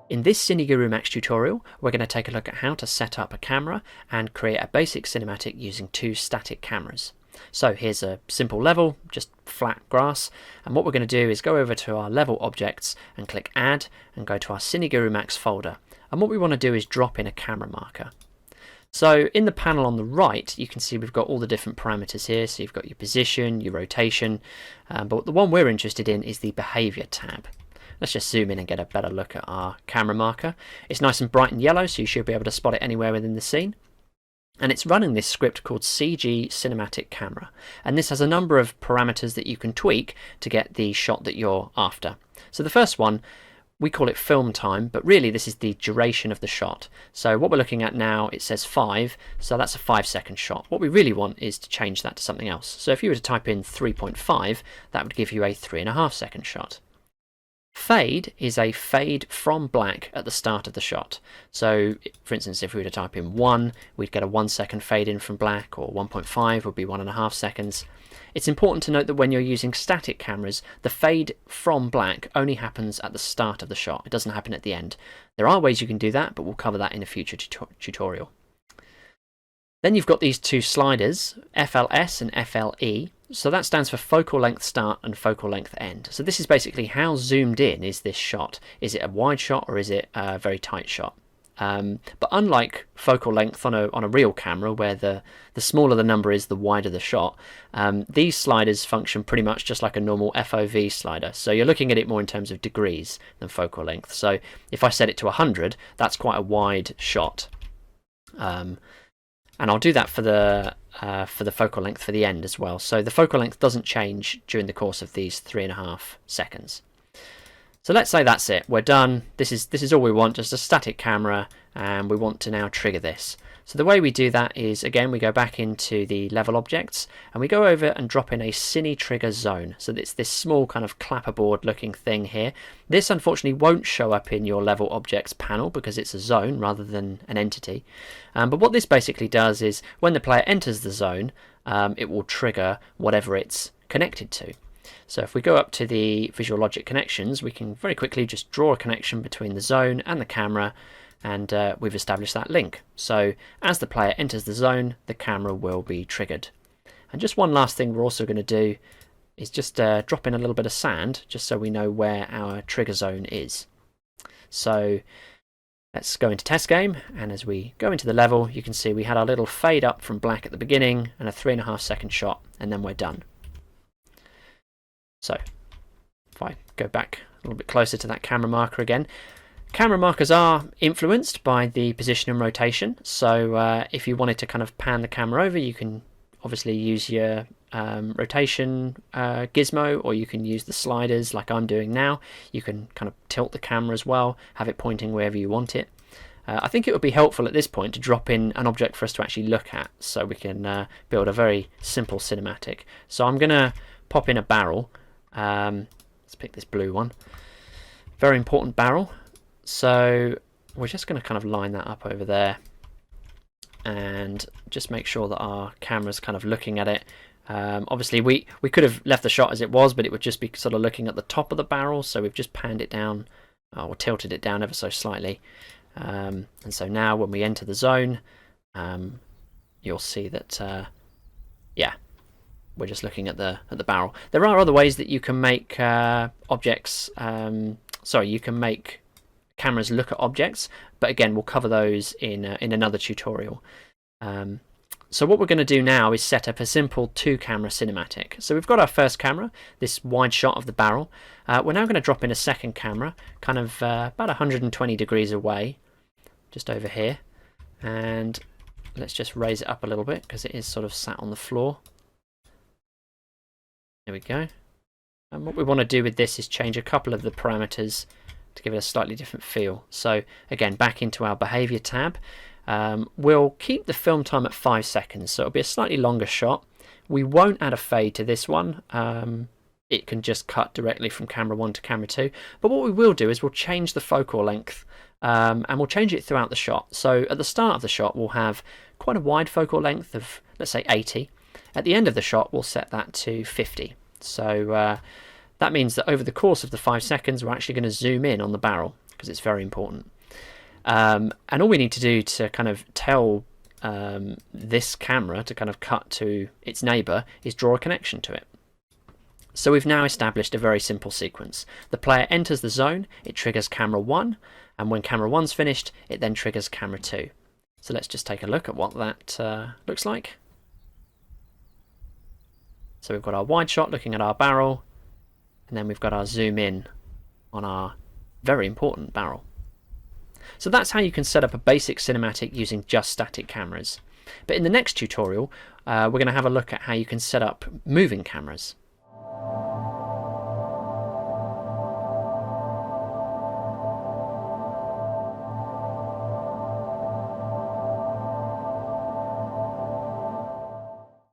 In this CineGuru MAX tutorial, we're going to take a look at how to set up a camera and create a basic cinematic using two static cameras. So here's a simple level, just flat grass, and what we're going to do is go over to our level objects and click Add and go to our CineGuru MAX folder. And what we want to do is drop in a camera marker. So in the panel on the right, you can see we've got all the different parameters here. So you've got your position, your rotation, but the one we're interested in is the behavior tab. Let's just zoom in and get a better look at our camera marker. It's nice and bright and yellow, so you should be able to spot it anywhere within the scene. And it's running this script called CG Cinematic Camera. And this has a number of parameters that you can tweak to get the shot that you're after. So the first one, we call it film time, but really this is the duration of the shot. So what we're looking at now, it says 5, so that's a 5-second shot. What we really want is to change that to something else. So if you were to type in 3.5, that would give you a 3.5-second shot. Fade is a fade from black at the start of the shot. So for instance, if we were to type in 1, we'd get a 1-second fade in from black, or 1.5 would be 1.5 seconds. It's important to note that when you're using static cameras, the fade from black only happens at the start of the shot. It doesn't happen at the end. There are ways you can do that, but we'll cover that in a future tutorial. Then you've got these two sliders, FLS and FLE. So that stands for focal length start and focal length end. So this is basically how zoomed in is this shot. Is it a wide shot or is it a very tight shot? But unlike focal length on a real camera, where the smaller the number is, the wider the shot, these sliders function pretty much just like a normal FOV slider. So you're looking at it more in terms of degrees than focal length. So if I set it to 100, that's quite a wide shot. And I'll do that for the focal length for the end as well. So the focal length doesn't change during the course of these 3.5 seconds. So let's say that's it. We're done. This is all we want, just a static camera, and we want to now trigger this. So the way we do that is, again, we go back into the level objects and we go over and drop in a Cine Trigger Zone. So it's this small kind of clapperboard looking thing here. This unfortunately won't show up in your level objects panel because it's a zone rather than an entity. But what this basically does is when the player enters the zone, it will trigger whatever it's connected to. So if we go up to the Visual Logic connections, we can very quickly just draw a connection between the zone and the camera, and we've established that link. So as the player enters the zone, the camera will be triggered. And just one last thing we're also going to do is just drop in a little bit of sand, just so we know where our trigger zone is. So let's go into test game, and as we go into the level, you can see we had our little fade up from black at the beginning and a 3.5-second shot, and then we're done. So if I go back a little bit closer to that camera marker again, camera markers are influenced by the position and rotation. So if you wanted to kind of pan the camera over, you can obviously use your rotation gizmo, or you can use the sliders like I'm doing now. You can kind of tilt the camera as well, have it pointing wherever you want it. I think it would be helpful at this point to drop in an object for us to actually look at, so we can build a very simple cinematic. So I'm going to pop in a barrel. Let's pick this blue one. Very important barrel. So we're just going to kind of line that up over there and just make sure that our camera's kind of looking at it. Obviously we could have left the shot as it was, but it would just be sort of looking at the top of the barrel, so we've just panned it down, or tilted it down ever so slightly. And so now when we enter the zone, you'll see that yeah, we're just looking at the barrel. There are other ways that you can make you can make cameras look at objects, but again, we'll cover those in another tutorial. So what we're going to do now is set up a simple 2-camera cinematic. So we've got our first camera, this wide shot of the barrel. We're now going to drop in a second camera, kind of about 120 degrees away, just over here. And let's just raise it up a little bit because it is sort of sat on the floor. There we go. And what we want to do with this is change a couple of the parameters to give it a slightly different feel. So again, back into our behavior tab. We'll keep the film time at 5 seconds, so it'll be a slightly longer shot. We won't add a fade to this one. It can just cut directly from camera 1 to camera 2. But what we will do is we'll change the focal length, and we'll change it throughout the shot. So at the start of the shot, we'll have quite a wide focal length of, let's say, 80. At the end of the shot, we'll set that to 50. So that means that over the course of the 5 seconds, we're actually going to zoom in on the barrel. because it's very important. And all we need to do to kind of tell this camera to kind of cut to its neighbour is draw a connection to it. So we've now established a very simple sequence. The player enters the zone, it triggers camera 1, and when camera 1's finished, it then triggers camera 2. So let's just take a look at what that looks like. So we've got our wide shot looking at our barrel, and then we've got our zoom in on our very important barrel. So that's how you can set up a basic cinematic using just static cameras. But in the next tutorial, we're going to have a look at how you can set up moving cameras.